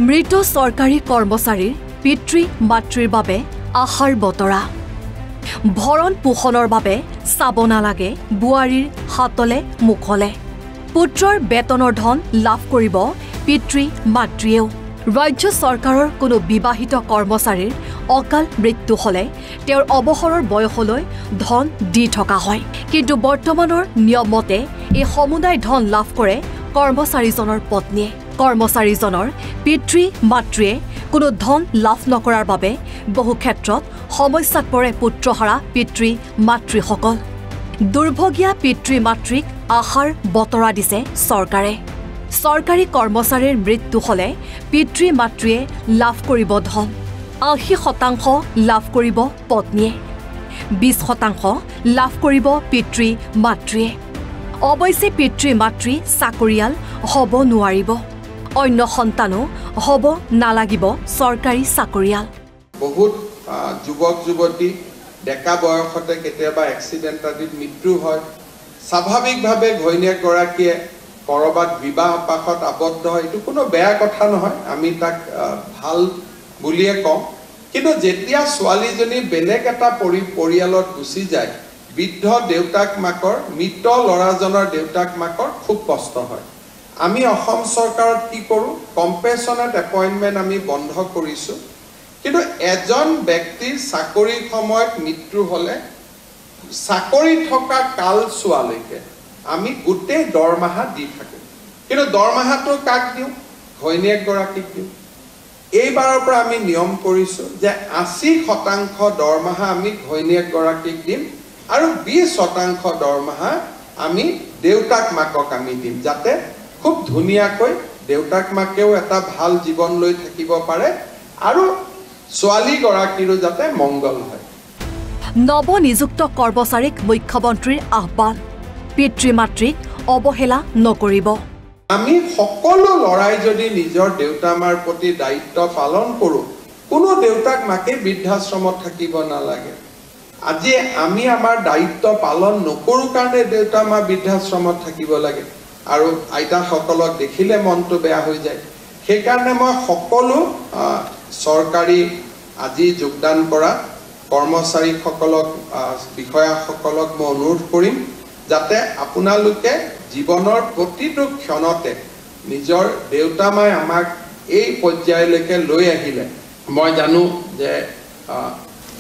মৃত চৰকাৰী কৰ্মচাৰীৰ পিতৃ মাতৃৰ বাবে আশাৰ বতৰা ভৰণ পোষণৰ বাবে চাব নালাগে বুৱাৰীৰ হাতলে মুখলে পুত্ৰৰ বেতনৰ ধন লাভ কৰিব পিতৃ মাতৃয়েও ৰাজ্য চৰকাৰৰ কোনো বিবাহিত কৰ্মচাৰীৰ অকাল মৃত্যু হলে তেওঁৰ অৱসৰৰ বয়সলৈ ধন দি থকা হয় কিন্তু বৰ্তমানৰ নিয়ম মতে এই সমুদায় ধন লাভ কৰে কৰ্মচাৰীজনৰ পত্নীয়ে কৰ্মচাৰীজনৰ পিতৃ মাতৃয়ে কোনো ধন লাভ নকৰাৰ বাবে বহু ক্ষেত্ৰত সমস্যাত পৰে পুত্ৰহাৰা পিতৃ মাতৃসকল দুৰ্ভগীয়া পিতৃ মাতৃক আশাৰ বতৰা দিছে চৰকাৰে চৰকাৰী কৰ্মচাৰীৰ মৃত্যু হলে পিতৃ মাতৃয়ে লাভ কৰিব ধন ৮০% লাভ কৰিব পত্নীয়ে ২০% লাভ কৰিব পিতৃ মাতৃয়ে অৱশ্যে পিতৃ মাতৃ চাকৰিয়াল হ'ব নোৱাৰিব অন্য সন্তানো হ'ব নালাগিব চৰকাৰী চাকৰিয়াল বহুত যুৱক যুৱতী ডেকা বয়সতে কেতিয়াবা এক্সিডেণ্ট আদিত মৃত্যু হয় স্বাভাৱিকভাৱে ঘৈণীয়েক গৰাকীয়ে কৰবাত বিবাহ পাশত আবদ্ধ হয় এইটো কোনো বেয়া কথা নহয় আমি তাক ভাল বুলিয়ে কম কিন্তু যেতিয়া ছোৱালীজনী বেলেগ এটা পৰিয়ালত গুচি যায় বৃদ্ধ দেউতাক মাকৰ মৃত ল'ৰাজনৰ দেউতাক মাকৰ খুব কষ্ট হয় আমি অসম চৰকাৰত কি কৰোঁ কম্পেছনেট এপইণ্টমেণ্ট আমি বন্ধ কৰিছোঁ কিন্তু এজন ব্যক্তিৰ চাকৰিৰ সময়ত মৃত্যু হ'লে চাকৰি থকা কালছোৱালৈকে আমি গোটেই দৰমহা দি থাকোঁ কিন্তু দৰমহাটো কাক দিওঁ ঘৈণীয়েক গৰাকীক দিওঁ এইবাৰৰ পৰা আমি নিয়ম কৰিছোঁ যে ৮০% দৰমহা আমি ঘৈণীয়েক গৰাকীক দিম আৰু ২০% দৰমহা আমি দেউতাক মাকক আমি দিম যাতে খুব ধুনীয়াকৈ দেউতাক মাকেও এটা ভাল জীৱন লৈ থাকিব পাৰে আৰু ছোৱালী গৰাকীৰো যাতে মংগল হয় নৱনিযুক্ত কৰ্মচাৰীক মুখ্যমন্ত্ৰীৰ আহ্বান পিতৃ মাতৃক অৱহেলা নকৰিব আমি সকলো ল'ৰাই যদি নিজৰ দেউতা মাৰ প্ৰতি দায়িত্ব পালন কৰোঁ কোনো দেউতাক মাকে বৃদ্ধাশ্ৰমত থাকিব নালাগে আজি আমি আমাৰ দায়িত্ব পালন নকৰোঁ কাৰণে দেউতা মা বৃদ্ধাশ্ৰমত থাকিব লাগে আৰু আইতাসকলক দেখিলে মনটো বেয়া হৈ যায় সেইকাৰণে মই সকলো চৰকাৰী আজি যোগদান কৰা কৰ্মচাৰীসকলক বিষয়াসকলক মই অনুৰোধ কৰিম যাতে আপোনালোকে জীৱনৰ প্ৰতিটো ক্ষণতে নিজৰ দেউতা মাই আমাক এই পৰ্যায়লৈকে লৈ আহিলে মই জানো যে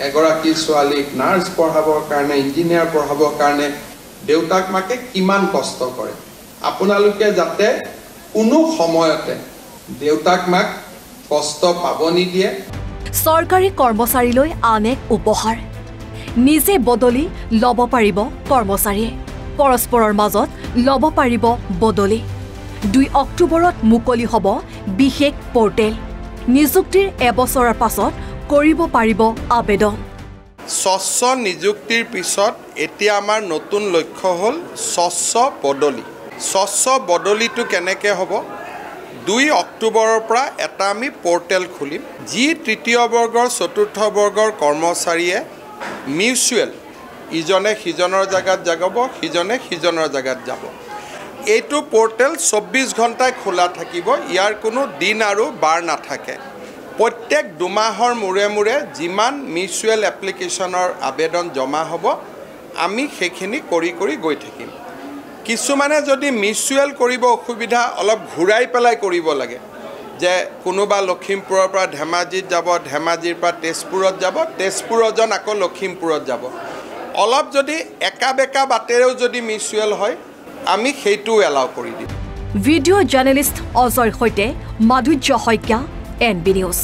এগৰাকী ছোৱালীক নাৰ্ছ পঢ়াবৰ কাৰণে ইঞ্জিনিয়াৰ পঢ়াবৰ কাৰণে দেউতাক মাকে কিমান কষ্ট কৰে আপোনালোকে যাতে কোনো সময়তে দেউতাক মাক কষ্ট পাব নিদিয়ে চৰকাৰী কৰ্মচাৰীলৈ আন এক উপহাৰ নিজে বদলি ল'ব পাৰিব কৰ্মচাৰীয়ে পৰস্পৰৰ মাজত ল'ব পাৰিব বদলি ২ অক্টোবৰত মুকলি হ'ব বিশেষ পৰ্টেল নিযুক্তিৰ এবছৰৰ পাছত কৰিব পাৰিব আবেদন স্বচ্ছ নিযুক্তিৰ পিছত এতিয়া আমাৰ নতুন লক্ষ্য হ'ল স্বচ্ছ বদলি স্বচ্ছ বদলিটো কেনেকৈ হ'ব ২ অক্টোবৰৰ পৰা এটা আমি পৰ্টেল খুলিম যি তৃতীয় বৰ্গৰ চতুৰ্থ বৰ্গৰ কৰ্মচাৰীয়ে মিউচুৱেল ইজনে সিজনৰ জাগাত যাব সিজনে সিজনৰ জাগাত যাব এইটো পৰ্টেল ২৪ ঘণ্টাই খোলা থাকিব ইয়াৰ কোনো দিন আৰু বাৰ নাথাকে প্ৰত্যেক দুমাহৰ মূৰে মূৰে যিমান মিউচুৱেল এপ্লিকেশ্যনৰ আবেদন জমা হ'ব আমি সেইখিনি কৰি গৈ থাকিম কিছুমানে যদি মিউচুৱেল কৰিব অসুবিধা অলপ ঘূৰাই পেলাই কৰিব লাগে যে কোনোবা লখিমপুৰৰ পৰা ধেমাজিত যাব ধেমাজিৰ পৰা তেজপুৰত যাব তেজপুৰজন আকৌ লখিমপুৰত যাব অলপ যদি একা বেকা বাটেৰেও যদি মিউচুৱেল হয় আমি সেইটোও এলাউ কৰি দিম ভিডিঅ' জাৰ্নেলিষ্ট অজয়ৰ সৈতে মাধুৰ্য শইকীয়া NB নিউজ